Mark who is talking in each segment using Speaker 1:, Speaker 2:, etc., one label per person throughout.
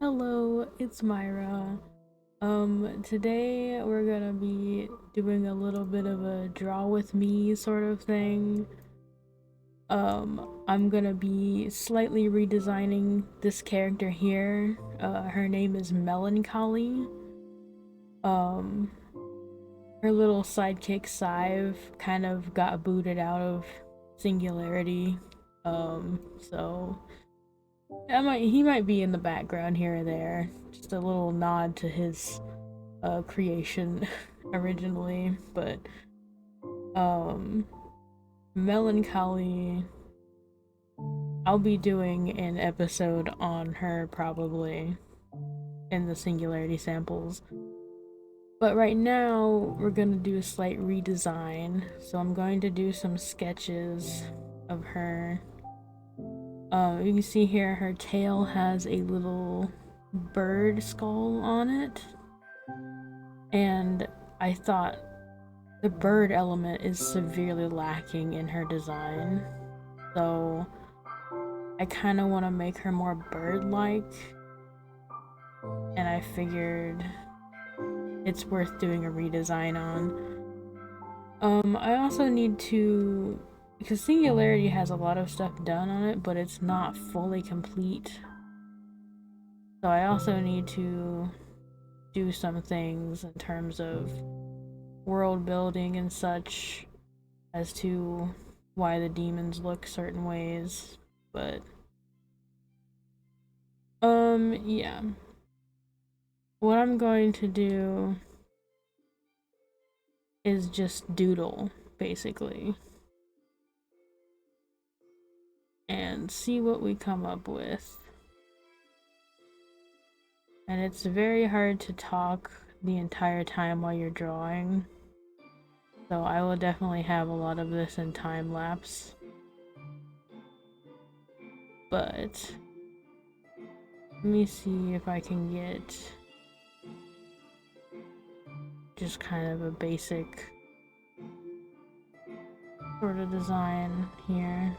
Speaker 1: Hello, it's Myra. Today we're gonna be doing a little bit of a draw with me sort of thing. I'm gonna be slightly redesigning this character here. Her name is Melancholy. Um, her little sidekick Sive kind of got booted out of Singularity. So he might be in the background here or there. Just a little nod to his creation originally, but um Melancholy, I'll be doing an episode on her probably in the Singularity samples. But right now we're gonna do a slight redesign. So I'm going to do some sketches of her. You can see here her tail has a little bird skull on it, and I thought the bird element is severely lacking in her design, so I kind of want to make her more bird-like, and I figured it's worth doing a redesign on. I also need to, because Singularity has a lot of stuff done on it, but it's not fully complete, so I also need to do some things in terms of world building and such as to why the demons look certain ways. But yeah. What I'm going to do is just doodle, basically, and see what we come up with. And it's very hard to talk the entire time while you're drawing, so I will definitely have a lot of this in time lapse. But let me see if I can get just kind of a basic sort of design here.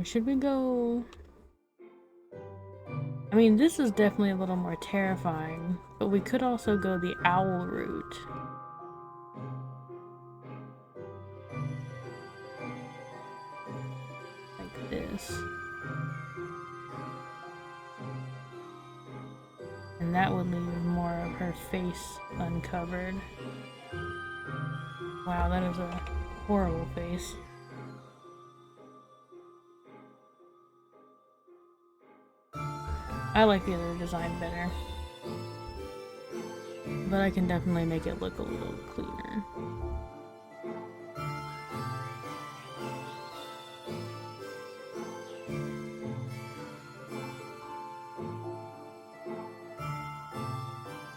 Speaker 1: Should we go? I mean, this is definitely a little more terrifying, but we could also go the owl route. Like this. And that would leave more of her face uncovered. Wow, that is a horrible face. I like the other design better, but I can definitely make it look a little cleaner.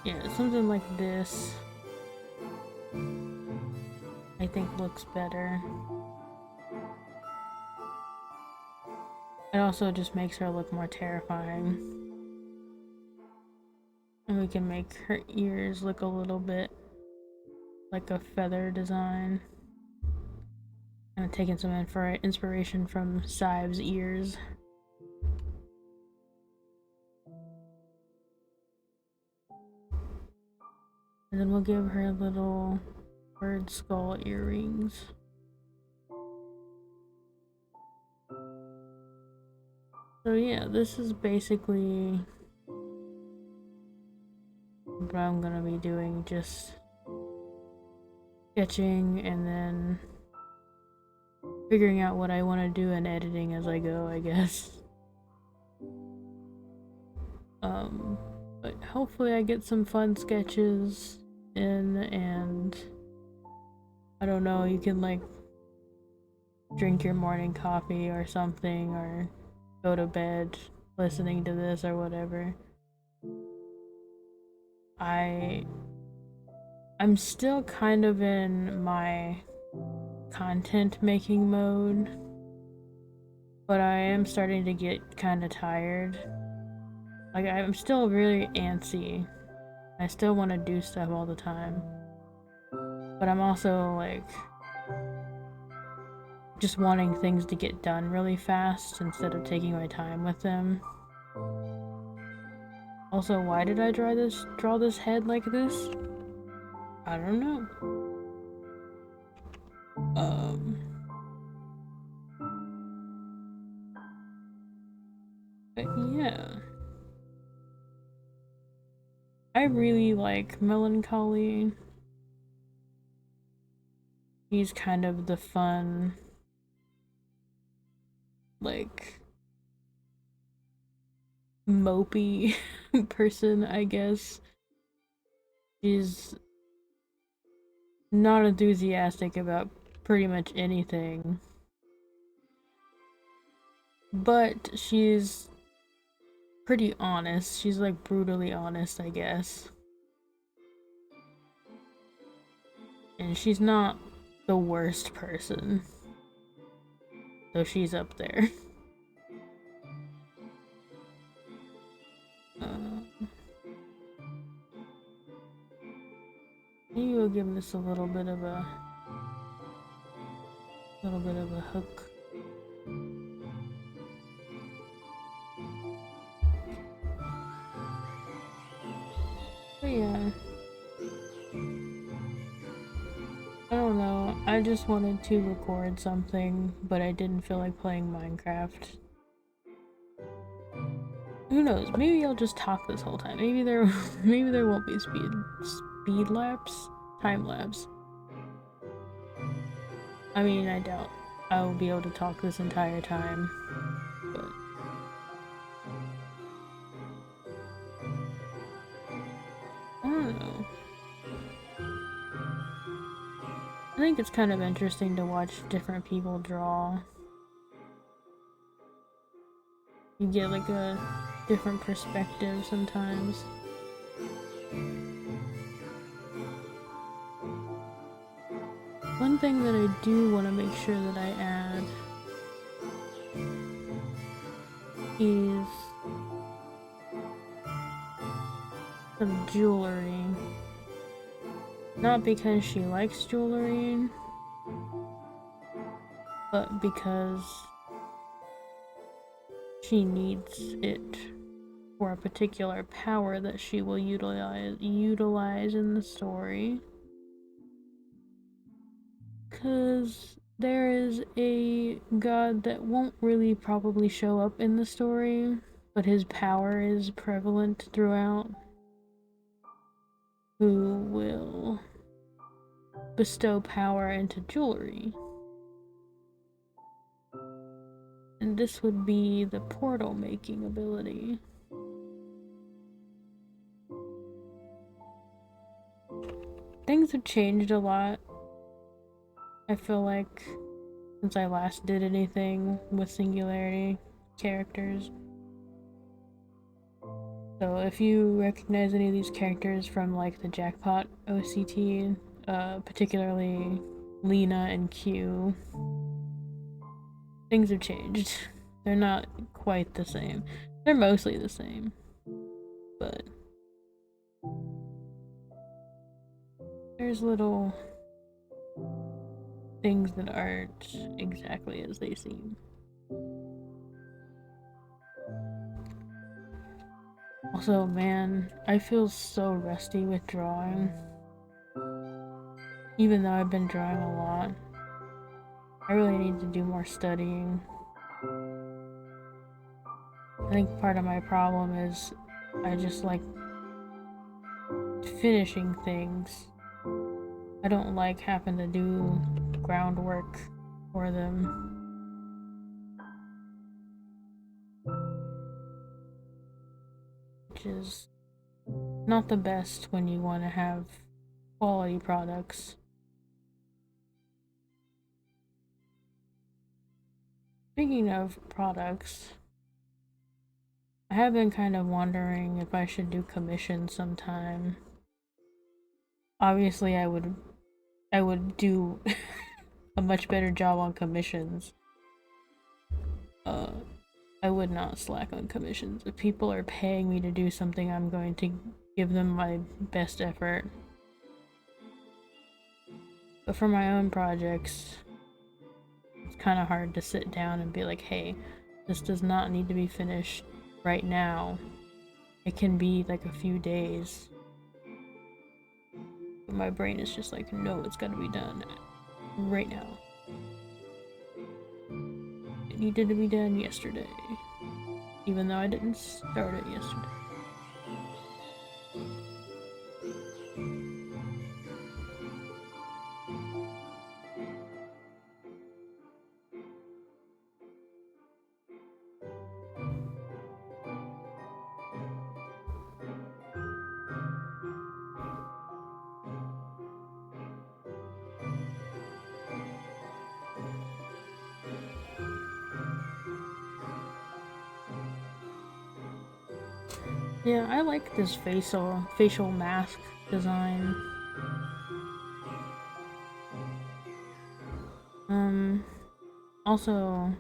Speaker 1: Yeah, something like this I think looks better. It also just makes her look more terrifying. And we can make her ears look a little bit like a feather design. I'm taking some inspiration from Sive's ears. And then we'll give her little bird skull earrings. So yeah, this is basically what I'm gonna be doing, just sketching and then figuring out what I want to do and editing as I go, I guess. But hopefully I get some fun sketches in, and I don't know, you can like drink your morning coffee or something, or go to bed listening to this or whatever. I'm still kind of in my content making mode, but I am starting to get kind of tired. Like, I'm still really antsy. I still want to do stuff all the time. But I'm also, like, just wanting things to get done really fast instead of taking my time with them. Also, why did I draw this head like this? I don't know. Um, but yeah. I really like Melancholy. He's kind of the fun, like, mopey person, I guess. She's not enthusiastic about pretty much anything. But she's pretty honest. She's like brutally honest, I guess. And she's not the worst person. So she's up there. Maybe we'll give this a little bit of a hook. But yeah. I don't know. I just wanted to record something, but I didn't feel like playing Minecraft. Who knows? Maybe I'll just talk this whole time. Maybe there won't be speed lapse, time lapse. I mean, I doubt I will be able to talk this entire time, but I don't know. I think it's kind of interesting to watch different people draw. You get like a different perspective sometimes. One thing that I do want to make sure that I add is some jewelry. Not because she likes jewelry, but because she needs it for a particular power that she will utilize in the story. Because there is a god that won't really probably show up in the story, but his power is prevalent throughout, who will bestow power into jewelry. And this would be the portal making ability. Things have changed a lot, I feel like, since I last did anything with Singularity characters. So if you recognize any of these characters from like the Jackpot OCT, particularly Lena and Q, things have changed. They're not quite the same. They're mostly the same, but there's little things that aren't exactly as they seem. Also, man, I feel so rusty with drawing. Even though I've been drawing a lot, I really need to do more studying. I think part of my problem is I just like finishing things. I don't like having to do groundwork for them. Which is not the best when you want to have quality products. Speaking of products, I have been kind of wondering if I should do commissions sometime. Obviously, I would do a much better job on commissions. I would not slack on commissions. If people are paying me to do something, I'm going to give them my best effort. But for my own projects, it's kind of hard to sit down and be like, hey, this does not need to be finished right now. It can be like a few days. But my brain is just like, no, it's gotta be done right now. It needed to be done yesterday. Even though I didn't start it yesterday. Yeah, I like this facial mask design. Also,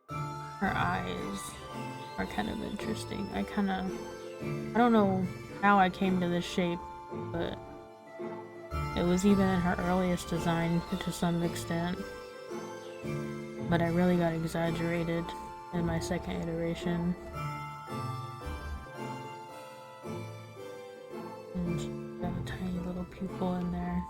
Speaker 1: her eyes are kind of interesting. I don't know how I came to this shape, but it was even in her earliest design to some extent. But I really got exaggerated in my second iteration. And got a tiny little pupil in there.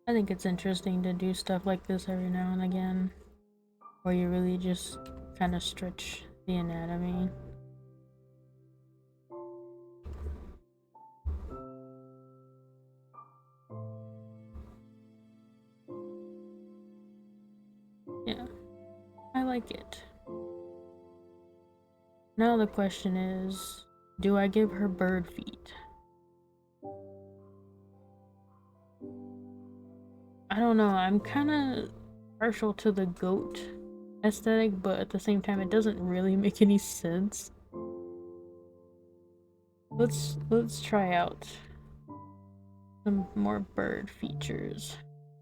Speaker 1: I think it's interesting to do stuff like this every now and again, where you really just kind of stretch the anatomy. Yeah, I like it. Now the question is, do I give her bird feet? I don't know, I'm kind of partial to the goat aesthetic, but at the same time it doesn't really make any sense. Let's try out some more bird features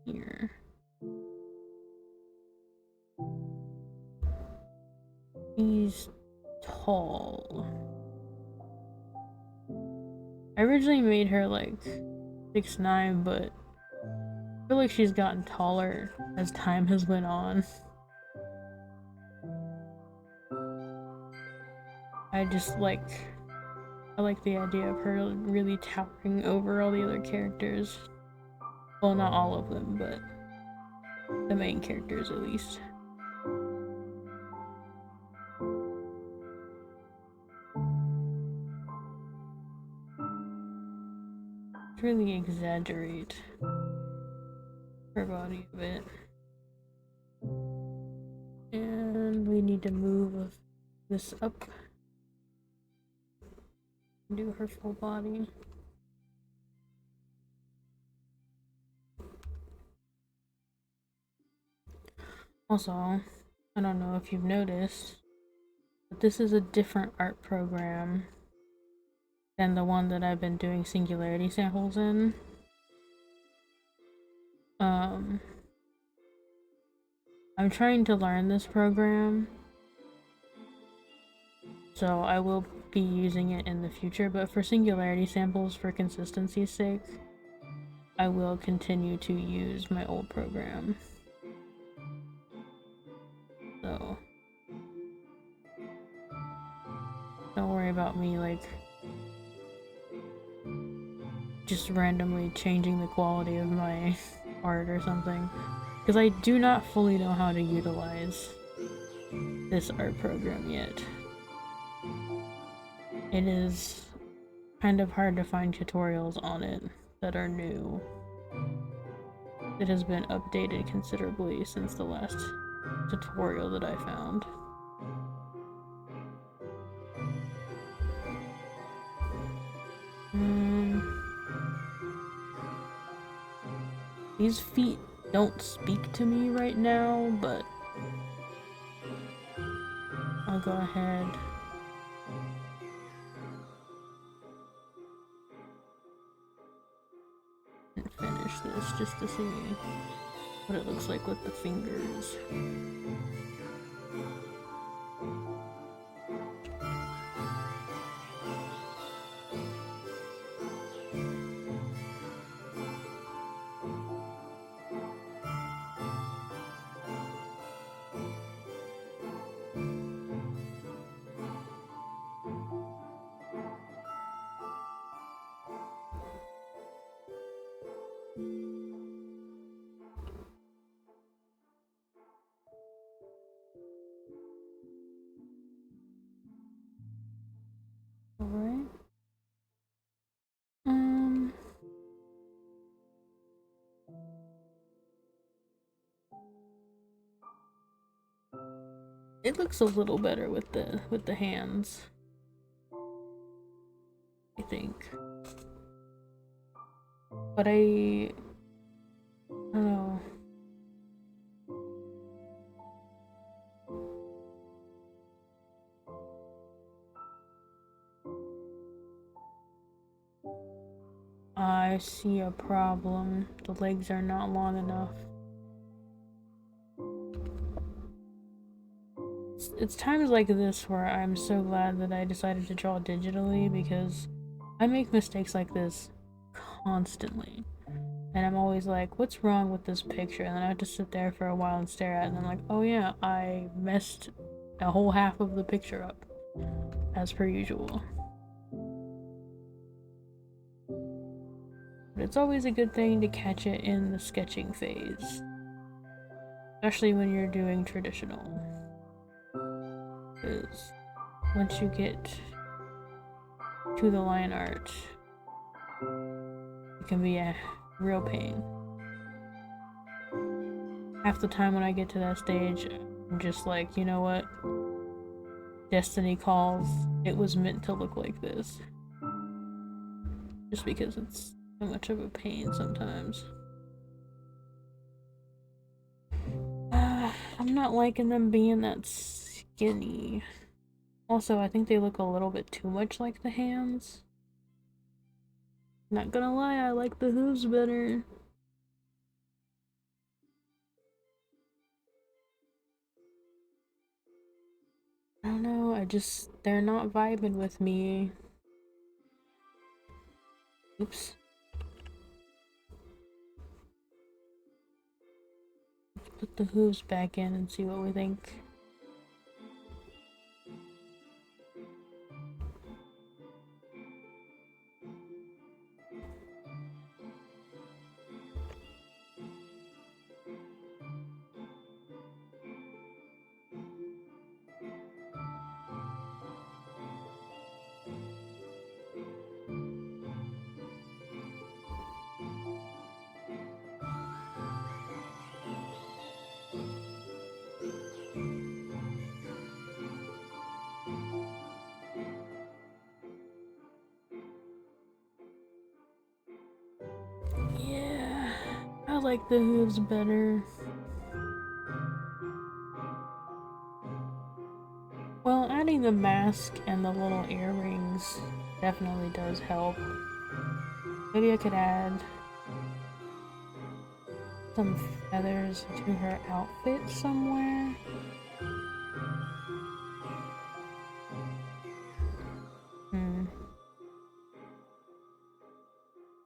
Speaker 1: here. He's tall. I originally made her like 6'9", but I feel like she's gotten taller as time has went on. I like the idea of her really towering over all the other characters. Well, not all of them, but the main characters at least. Really exaggerate her body a bit. And we need to move this up. Do her full body. Also, I don't know if you've noticed, but this is a different art program than the one that I've been doing singularity samples in. I'm trying to learn this program, so I will be using it in the future, but for singularity samples, for consistency's sake, I will continue to use my old program. So don't worry about me like just randomly changing the quality of my art or something, because I do not fully know how to utilize this art program yet. It is kind of hard to find tutorials on it that are new. It has been updated considerably since the last tutorial that I found. These feet don't speak to me right now, but I'll go ahead. And finish this just to see what it looks like with the fingers. Alright. It looks a little better with the hands, I think. But I don't know. I see a problem. The legs are not long enough. It's times like this where I'm so glad that I decided to draw digitally, because I make mistakes like this constantly. And I'm always like, what's wrong with this picture? And then I have to sit there for a while and stare at it, and I'm like, oh yeah, I messed a whole half of the picture up, as per usual. But it's always a good thing to catch it in the sketching phase, especially when you're doing traditional. Because once you get to the line art, it can be a real pain. Half the time when I get to that stage, I'm just like, you know what? Destiny calls. It was meant to look like this. Just because it's so much of a pain sometimes. I'm not liking them being that skinny. Also, I think they look a little bit too much like the hands. Not gonna lie, I like the hooves better. I don't know, they're not vibing with me. Oops. Let's put the hooves back in and see what we think. Yeah, I like the hooves better. Well, adding the mask and the little earrings definitely does help. Maybe I could add some feathers to her outfit somewhere.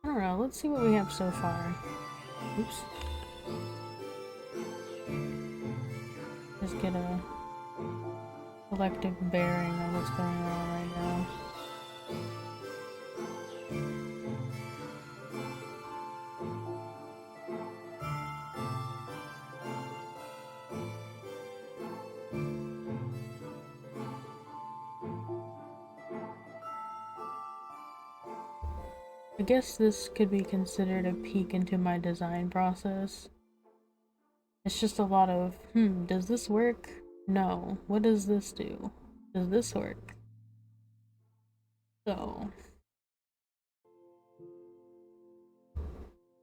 Speaker 1: I don't know, let's see what we have so far. Oops. Just get a collective bearing of what's going on right now. I guess this could be considered a peek into my design process. It's just a lot of, does this work? No. What does this do? Does this work? So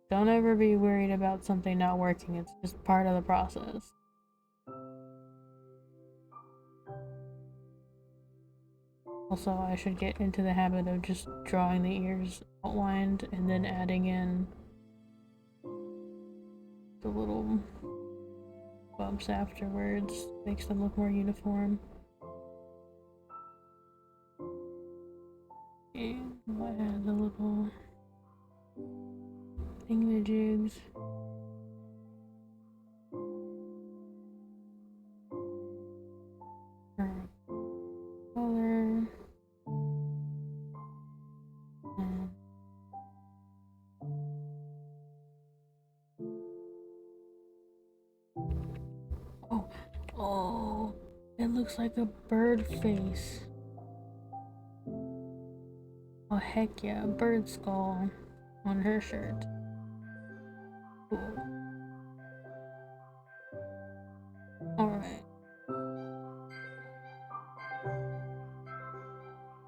Speaker 1: Don't ever be worried about something not working. It's just part of the process. Also, I should get into the habit of just drawing the ears outlined and then adding in the little bumps afterwards. Makes them look more uniform. And we'll add the little thingamajigs. Color. Oh, it looks like a bird face. Oh heck yeah, a bird skull on her shirt. Cool. Alright.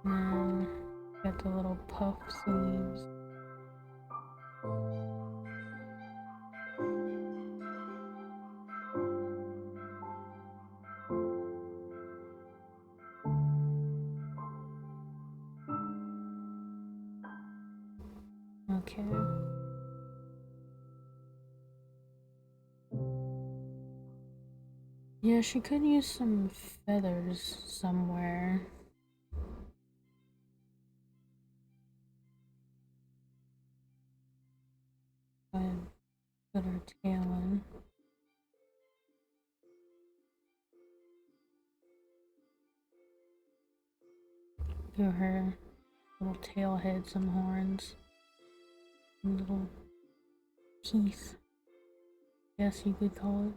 Speaker 1: And then got the little puff sleeves. Okay. Yeah, she could use some feathers somewhere. Go ahead, put her tail in. Give her little tail head some horns. And little teeth. Guess you could call it.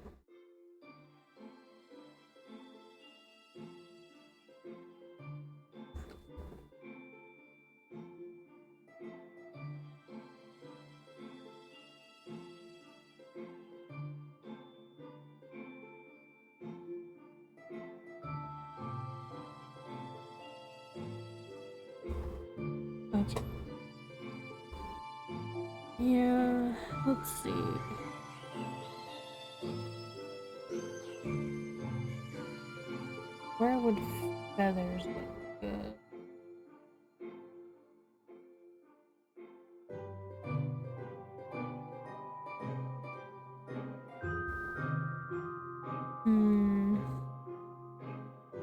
Speaker 1: Okay. Yeah, let's see. Where would feathers look good?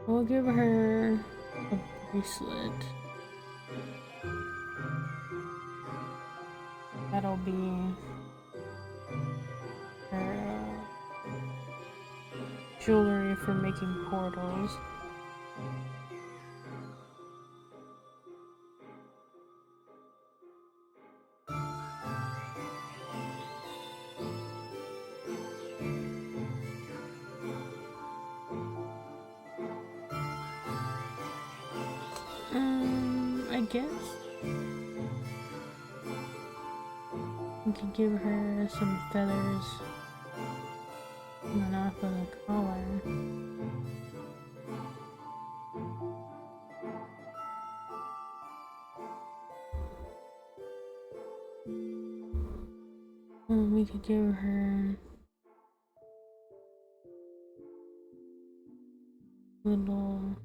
Speaker 1: We'll give her a bracelet. That'll be her jewelry for making portals. I guess we could give her some feathers coming off of the collar. We could give her little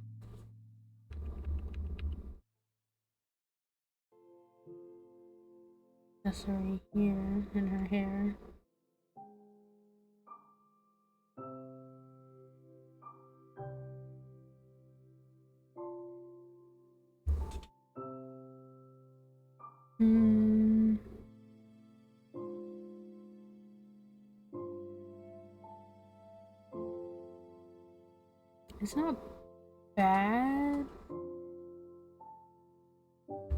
Speaker 1: accessory here in her hair. It's not bad.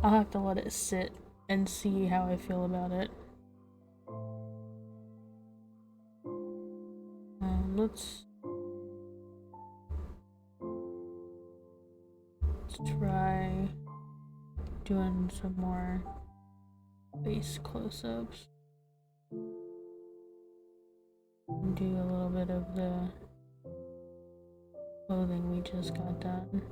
Speaker 1: I'll have to let it sit and see how I feel about it. Let's try doing some more face close-ups. And do a little bit of the clothing we just got done.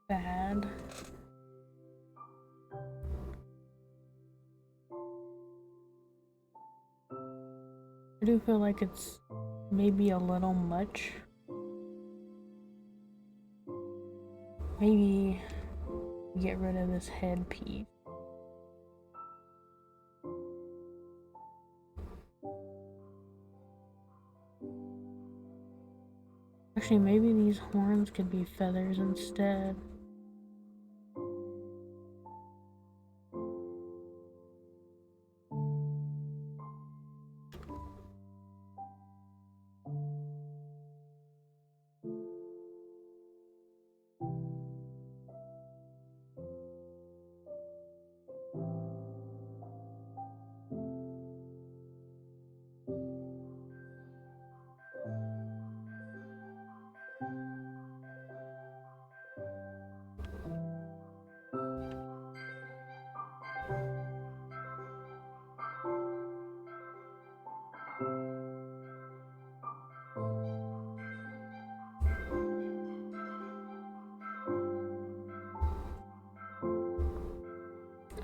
Speaker 1: bad. I do feel like it's maybe a little much. Maybe get rid of this headpiece. Actually, maybe these horns could be feathers instead.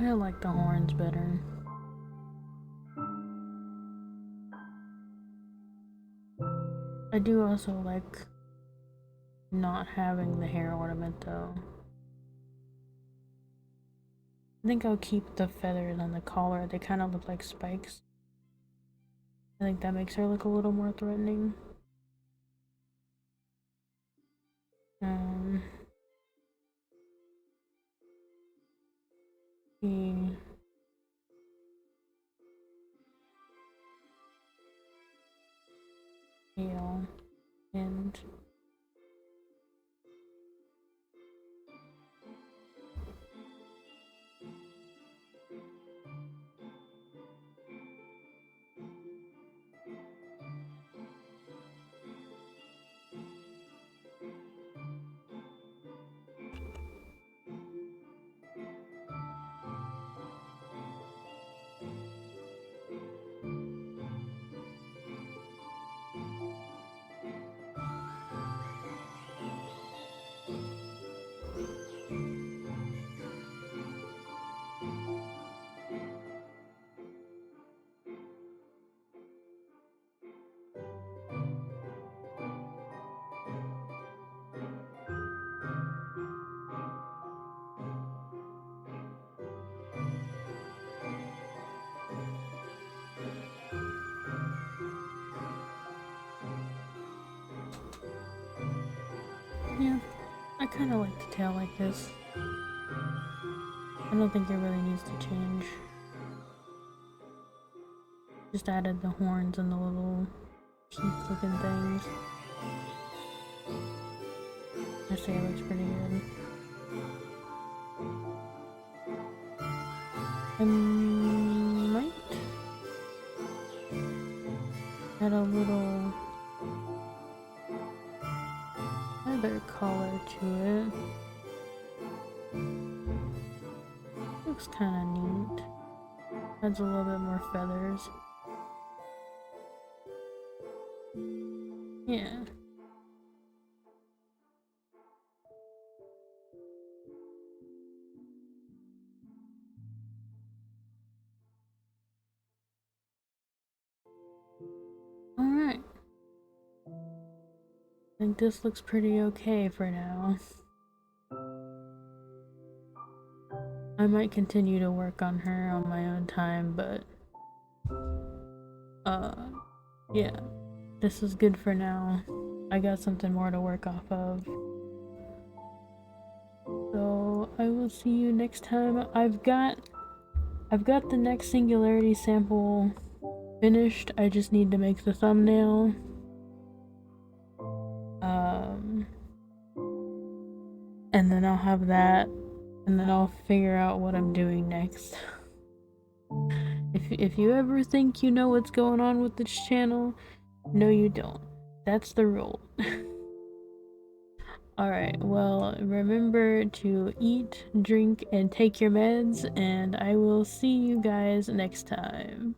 Speaker 1: I like the horns better. I do also like not having the hair ornament though. I think I'll keep the feathers on the collar. They kind of look like spikes. I think that makes her look a little more threatening. The tail and yeah, I kind of like the tail like this. I don't think it really needs to change. Just added the horns and the little teeth looking things. I say it looks pretty good. I might add a little feather color to it. Looks kind of neat. Adds a little bit more feathers. Yeah. Alright. I think this looks pretty okay for now. I might continue to work on her on my own time, but yeah, this is good for now. I got something more to work off of. So I will see you next time. I've got the next singularity sample finished. I just need to make the thumbnail. And then I'll have that, and then I'll figure out what I'm doing next. If you ever think you know what's going on with this channel, no you don't. That's the rule. Alright, well, remember to eat, drink, and take your meds, and I will see you guys next time.